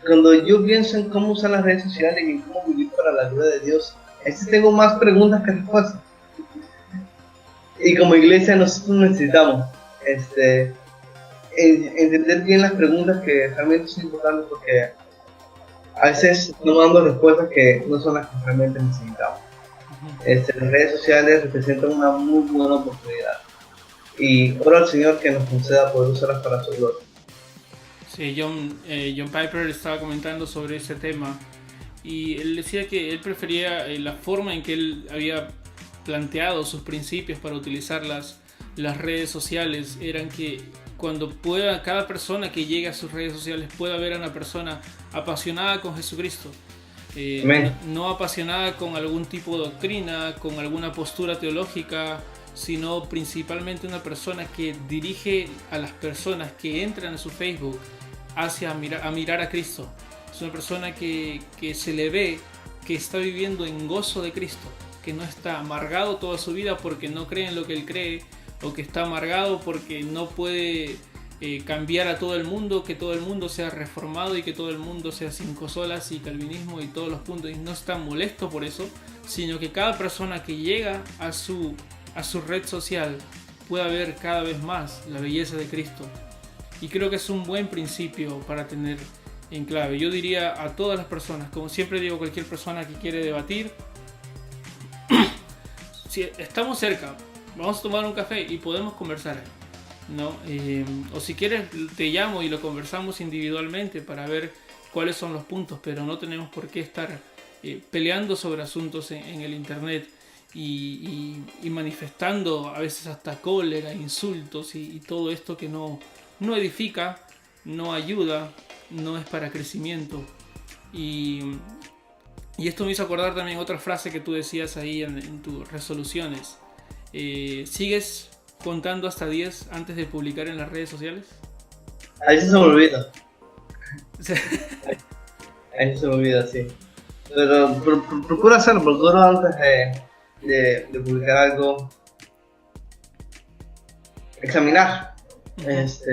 cuando yo pienso en cómo usar las redes sociales y en cómo vivir para la gloria de Dios, tengo más preguntas que respuestas. Y como iglesia nosotros necesitamos entender bien las preguntas que realmente son importantes, porque a veces estamos dando respuestas que no son las que realmente necesitamos. Las redes sociales representan una muy buena oportunidad, y oro al Señor que nos conceda poder usarlas para su gloria. Sí, John Piper estaba comentando sobre ese tema, y él decía que él prefería la forma en que él había planteado sus principios para utilizar las redes sociales, eran que cuando pueda cada persona que llegue a sus redes sociales pueda ver a una persona apasionada con Jesucristo, no apasionada con algún tipo de doctrina, con alguna postura teológica, sino principalmente una persona que dirige a las personas que entran a su Facebook hacia mirar a Cristo. Es una persona que se le ve que está viviendo en gozo de Cristo, que no está amargado toda su vida porque no cree en lo que él cree, o que está amargado porque no puede cambiar a todo el mundo, que todo el mundo sea reformado y que todo el mundo sea cinco solas y calvinismo y todos los puntos, y no está molesto por eso, sino que cada persona que llega a su red social pueda ver cada vez más la belleza de Cristo. Y creo que es un buen principio para tener en clave. Yo diría a todas las personas, como siempre digo, cualquier persona que quiere debatir, si estamos cerca, vamos a tomar un café y podemos conversar, ¿no? O si quieres te llamo y lo conversamos individualmente para ver cuáles son los puntos, pero no tenemos por qué estar peleando sobre asuntos en el internet y manifestando a veces hasta cólera, insultos y todo esto que no edifica, no ayuda, no es para crecimiento. Y esto me hizo acordar también otra frase que tú decías ahí en tus resoluciones. ¿Sigues contando hasta 10 antes de publicar en las redes sociales? Ahí se me olvida. Ahí se me olvida, sí. Pero procura hacerlo, procura antes de publicar algo, examinar. Es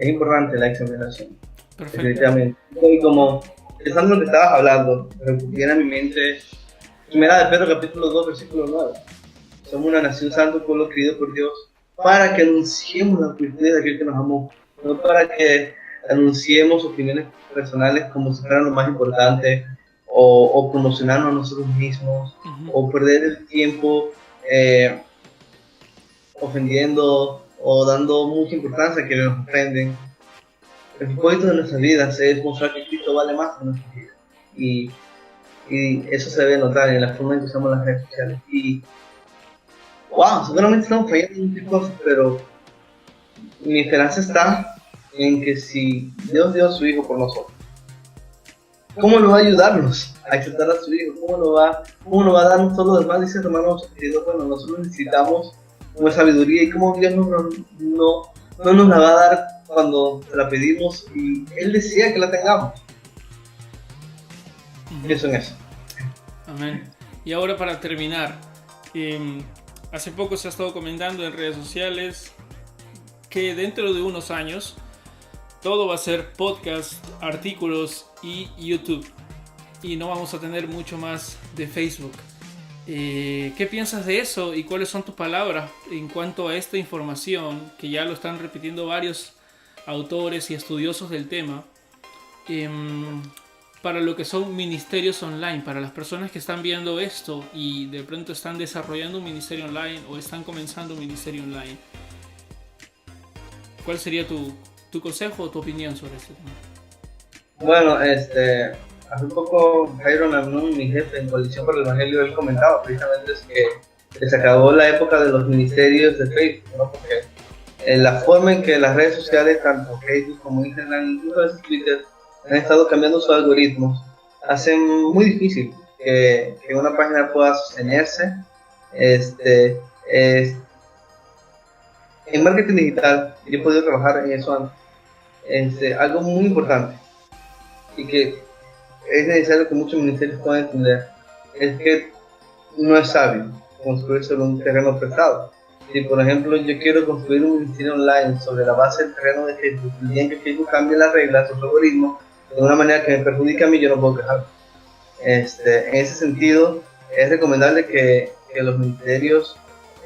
importante la examinación. Perfecto. Definitivamente. Y como pensando en lo que estabas hablando, viene a mi mente 1 de Pedro capítulo 2 versículo 9. Somos una nación santa, un pueblo querido por Dios, para que anunciemos las virtudes de aquel que nos amó, no para que anunciemos opiniones personales como si fueran lo más importante, o promocionarnos a nosotros mismos, o perder el tiempo ofendiendo o dando mucha importancia a quienes nos ofenden. El propósito de nuestras vidas es mostrar que Cristo vale más en nuestras vidas, y eso se debe notar en la forma en que usamos las redes sociales. Y wow, seguramente estamos fallando en muchas cosas, pero mi esperanza está en que si Dios dio a su Hijo por nosotros, ¿cómo lo va a ayudarnos a exaltar a su hijo? ¿Cómo nos va a darnos todos los demás? Dice Romanos 82, bueno, nosotros necesitamos una sabiduría y cómo Dios no nos la va a dar cuando la pedimos y Él desea que la tengamos. Pienso en eso. Amén. Y ahora para terminar, hace poco se ha estado comentando en redes sociales que dentro de unos años todo va a ser podcast, artículos y YouTube. Y no vamos a tener mucho más de Facebook. ¿Qué piensas de eso y cuáles son tus palabras en cuanto a esta información que ya lo están repitiendo varios autores y estudiosos del tema? Para lo que son ministerios online, para las personas que están viendo esto y de pronto están desarrollando un ministerio online o están comenzando un ministerio online. ¿Cuál sería tu consejo o tu opinión sobre este tema? Bueno, hace un poco Jairo Namnun, mi jefe en Coalición por el Evangelio, él comentaba precisamente que se acabó la época de los ministerios de Facebook, ¿no? Porque la forma en que las redes sociales, tanto Facebook como Instagram, incluso Twitter, han estado cambiando sus algoritmos, hacen muy difícil que una página pueda sostenerse. En marketing digital, yo he podido trabajar en eso antes, algo muy importante y que es necesario que muchos ministerios puedan entender, es que no es sabio construir sobre un terreno prestado. Si por ejemplo yo quiero construir un ministerio online sobre la base del terreno de Facebook, el día en que Facebook cambie las reglas, sus algoritmos, de una manera que me perjudica a mí, yo no puedo quejar. En ese sentido, es recomendable que los ministerios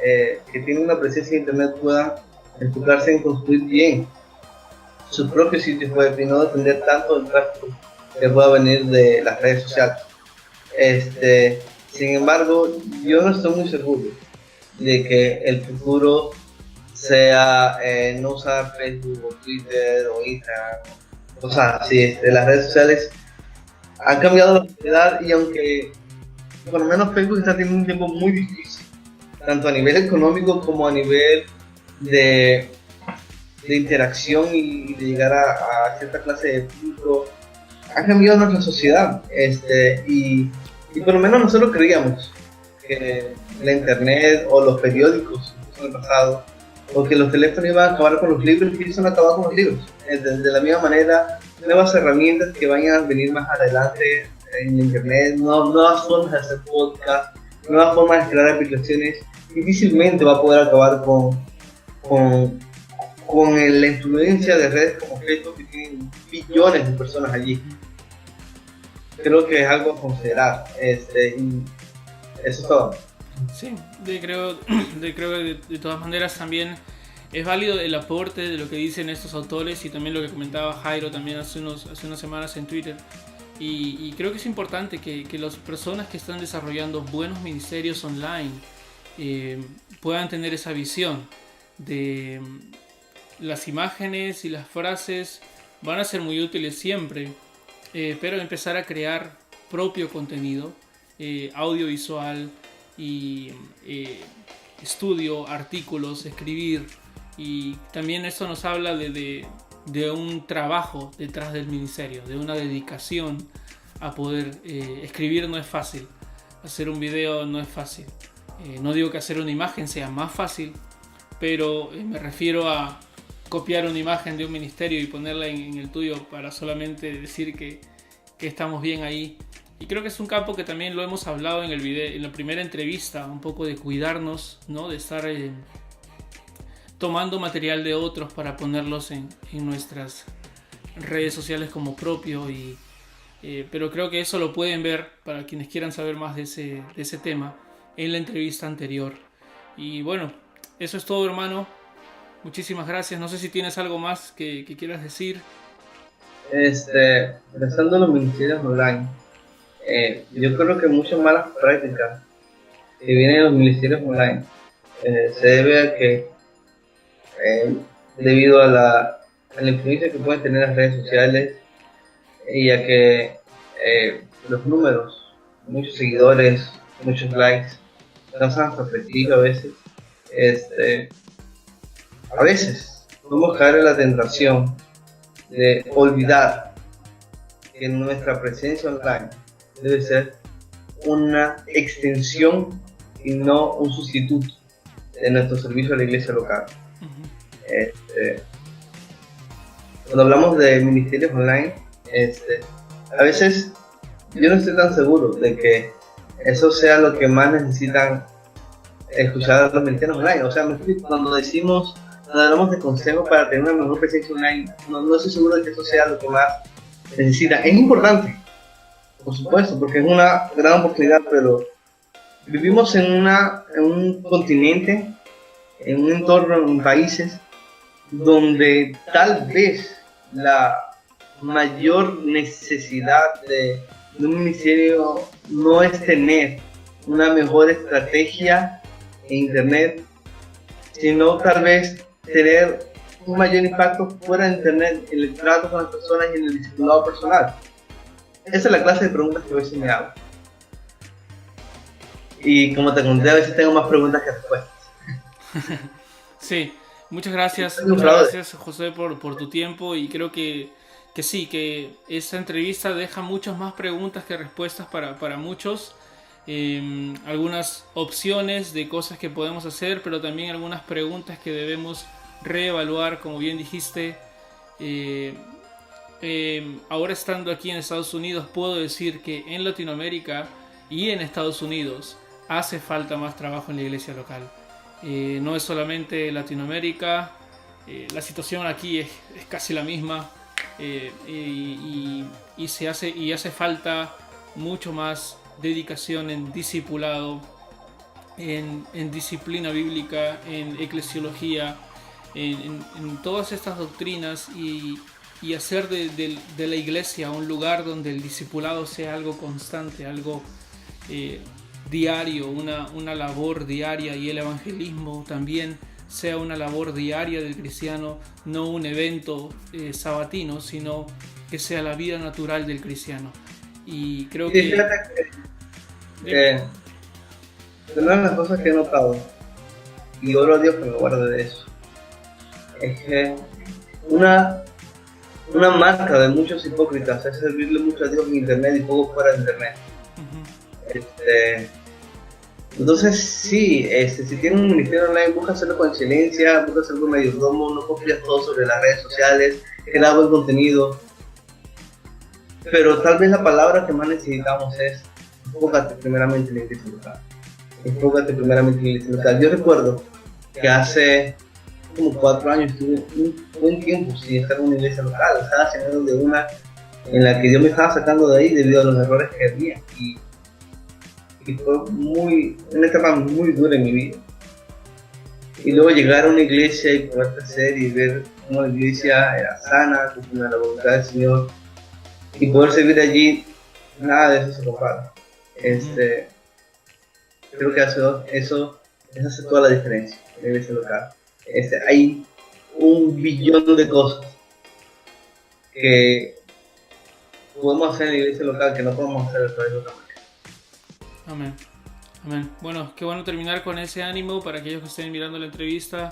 que tienen una presencia en Internet puedan enfocarse en construir bien sus propios sitios web y no depender tanto del tráfico que pueda venir de las redes sociales. Sin embargo, yo no estoy muy seguro de que el futuro sea no usar Facebook o Twitter o Instagram. O sea, sí, las redes sociales han cambiado la sociedad y aunque por lo menos Facebook está teniendo un tiempo muy difícil, tanto a nivel económico como a nivel de interacción y de llegar a cierta clase de público, ha cambiado nuestra sociedad. Y por lo menos nosotros creíamos que la internet o los periódicos en el pasado, o que los teléfonos iban a acabar con los libros, y ellos han acabado con los libros. De la misma manera, nuevas herramientas que vayan a venir más adelante en internet, nuevas formas de hacer podcast, nuevas formas de crear aplicaciones, difícilmente va a poder acabar con la influencia de redes como Facebook, que tienen billones de personas allí. Creo que es algo a considerar. Y eso es todo. Sí, creo que de todas maneras también es válido el aporte de lo que dicen estos autores y también lo que comentaba Jairo también hace unas semanas en Twitter. Y creo que es importante que las personas que están desarrollando buenos ministerios online puedan tener esa visión de las imágenes y las frases van a ser muy útiles siempre, pero empezar a crear propio contenido audiovisual y estudio, artículos, escribir, y también esto nos habla de un trabajo detrás del ministerio, de una dedicación a poder escribir. No es fácil, hacer un video no es fácil, no digo que hacer una imagen sea más fácil, pero me refiero a copiar una imagen de un ministerio y ponerla en el tuyo para solamente decir que estamos bien ahí. Y creo que es un campo que también lo hemos hablado en el video, en la primera entrevista, un poco de cuidarnos, ¿no? De estar tomando material de otros para ponerlos en nuestras redes sociales como propio. Pero creo que eso lo pueden ver, para quienes quieran saber más de ese tema, en la entrevista anterior. Y bueno, eso es todo, hermano. Muchísimas gracias. No sé si tienes algo más que quieras decir. Pensando en los ministerios online, yo creo que muchas malas prácticas que vienen de los ministerios online se debe a que debido a la influencia que pueden tener las redes sociales y a que los números, muchos seguidores, muchos likes, causan perspectiva a veces. A veces podemos caer en la tentación de olvidar que nuestra presencia online debe ser una extensión y no un sustituto de nuestro servicio a la iglesia local. Cuando hablamos de ministerios online, a veces yo no estoy tan seguro de que eso sea lo que más necesitan escuchar los ministerios online. O sea, cuando hablamos de consejos para tener una mejor presencia online, no estoy seguro de que eso sea lo que más necesitan. Es importante, por supuesto, porque es una gran oportunidad, pero vivimos en un continente, en un entorno, en países donde tal vez la mayor necesidad de un ministerio no es tener una mejor estrategia en internet, sino tal vez tener un mayor impacto fuera de internet en el trato con las personas y en el discipulado personal. Esa es la clase de preguntas que a veces me hago. Y como te conté, a veces tengo más preguntas que respuestas. Sí, muchas gracias José por tu tiempo, y creo que sí, que esta entrevista deja muchas más preguntas que respuestas para muchos. Algunas opciones de cosas que podemos hacer, pero también algunas preguntas que debemos reevaluar, como bien dijiste. Ahora estando aquí en Estados Unidos, puedo decir que en Latinoamérica y en Estados Unidos hace falta más trabajo en la iglesia local. No es solamente Latinoamérica, la situación aquí es casi la misma, y hace falta mucho más dedicación en discipulado, en disciplina bíblica, en eclesiología, en todas estas doctrinas, y hacer de la iglesia un lugar donde el discipulado sea algo constante, algo diario, una labor diaria, y el evangelismo también sea una labor diaria del cristiano, no un evento sabatino, sino que sea la vida natural del cristiano. Y creo que... Fíjate que una de las cosas que he notado, y oro a Dios que me guarde de eso, es que una marca de muchos hipócritas es servirle mucho a Dios en internet y poco fuera de internet. Entonces sí, si tienes un ministerio online, busca hacerlo con excelencia, busca hacerlo con mayordomo, no confías todo sobre las redes sociales, crea buen contenido. Pero tal vez la palabra que más necesitamos es: enfócate primeramente en la iglesia local. Enfócate primeramente en la iglesia local. Yo recuerdo que hace como 4 años estuve un buen tiempo sin estar en una iglesia local. Estaba saliendo de una en la que Dios me estaba sacando de ahí debido a los errores que había. Y fue una etapa muy dura en mi vida. Y luego llegar a una iglesia y poder crecer y ver cómo la iglesia era sana, conforme a la voluntad del Señor, y poder servir allí, nada de eso se compara. Creo que eso hace toda la diferencia en la iglesia local. Hay un billón de cosas que podemos hacer en la iglesia local que no podemos hacer de otra manera. Amén. Amén. Bueno, qué bueno terminar con ese ánimo para aquellos que estén mirando la entrevista.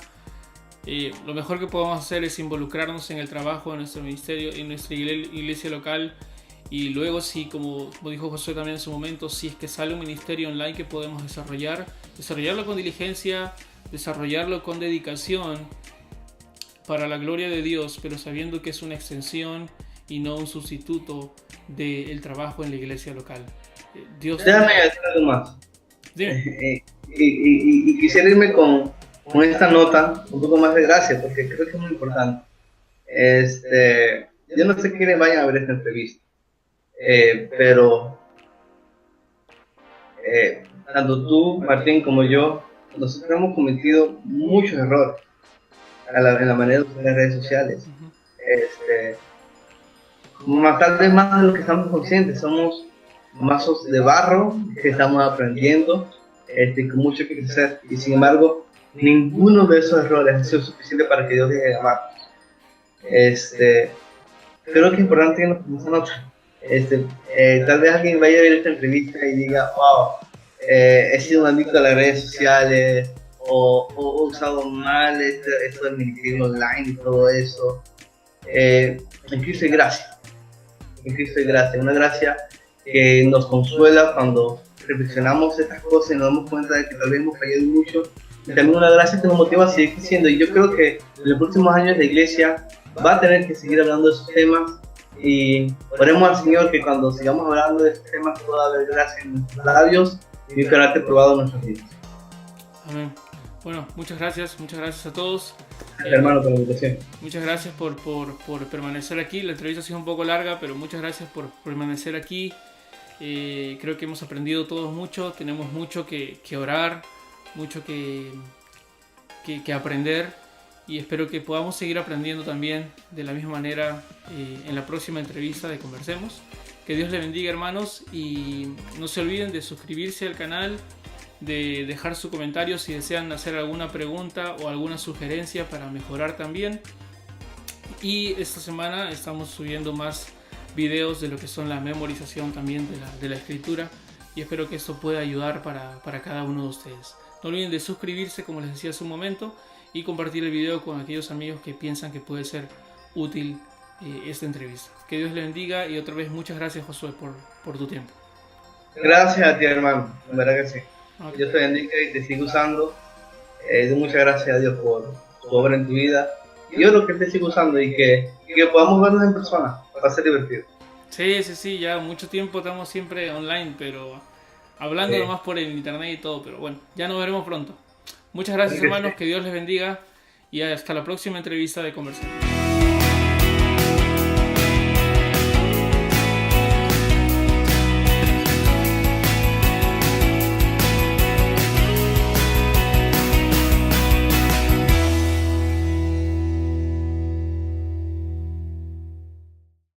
Lo mejor que podemos hacer es involucrarnos en el trabajo de nuestro ministerio, en nuestra iglesia local, y luego, si, como dijo José también en su momento, si es que sale un ministerio online que podemos desarrollarlo con diligencia, desarrollarlo con dedicación para la gloria de Dios, pero sabiendo que es una extensión y no un sustituto del trabajo en la iglesia local. Déjame decir algo más. Y quisiera irme con esta nota un poco más de gracia, porque creo que es muy importante. Yo no sé quiénes vayan a ver esta entrevista, pero tanto tú, Martín, como yo, nosotros hemos cometido muchos errores en la manera de usar las redes sociales. Tal vez más de lo que estamos conscientes. Somos mazos de barro que estamos aprendiendo, con mucho que crecer, y sin embargo ninguno de esos errores ha sido suficiente para que Dios deje de amarnos. Creo que es importante que nos pongamos a notar. Tal vez alguien vaya a ver esta entrevista y diga: wow, he sido un adicto a las redes sociales, o he usado mal esto del ministerio online y todo eso. En Cristo hay gracia. en Cristo hay gracia, una gracia que nos consuela cuando reflexionamos estas cosas y nos damos cuenta de que tal vez hemos fallado mucho, y también una gracia que nos motiva a seguir creciendo. Y yo creo que en los próximos años la iglesia va a tener que seguir hablando de esos temas, y oremos al Señor que cuando sigamos hablando de estos temas pueda haber gracia en nuestros labios y un carácter probado en nuestras vidas. Amén. Bueno, muchas gracias a todos. Hermano, por la invitación. Muchas gracias por permanecer aquí. La entrevista ha sido un poco larga, pero muchas gracias por permanecer aquí. Creo que hemos aprendido todos mucho, tenemos mucho que orar, mucho que aprender, y espero que podamos seguir aprendiendo también de la misma manera en la próxima entrevista de Conversemos. Que Dios les bendiga, hermanos, y no se olviden de suscribirse al canal, de dejar su comentario si desean hacer alguna pregunta o alguna sugerencia para mejorar también. Y esta semana estamos subiendo más videos de lo que son la memorización también de la escritura, y espero que esto pueda ayudar para cada uno de ustedes. No olviden de suscribirse, como les decía hace un momento, y compartir el video con aquellos amigos que piensan que puede ser útil esta entrevista. Que Dios les bendiga, y otra vez muchas gracias, Josué, por tu tiempo. Gracias a ti, hermano, en verdad que sí. Okay. Dios te bendiga y te sigue usando. Muchas gracias a Dios por su obra en tu vida. Y yo lo que te sigo usando, y que podamos vernos en persona, va a ser divertido. Sí, ya mucho tiempo estamos siempre online, pero hablando Sí. nomás por el internet y todo, pero bueno, ya nos veremos pronto. Muchas gracias, hermanos, que Dios les bendiga, y hasta la próxima entrevista de Conversar.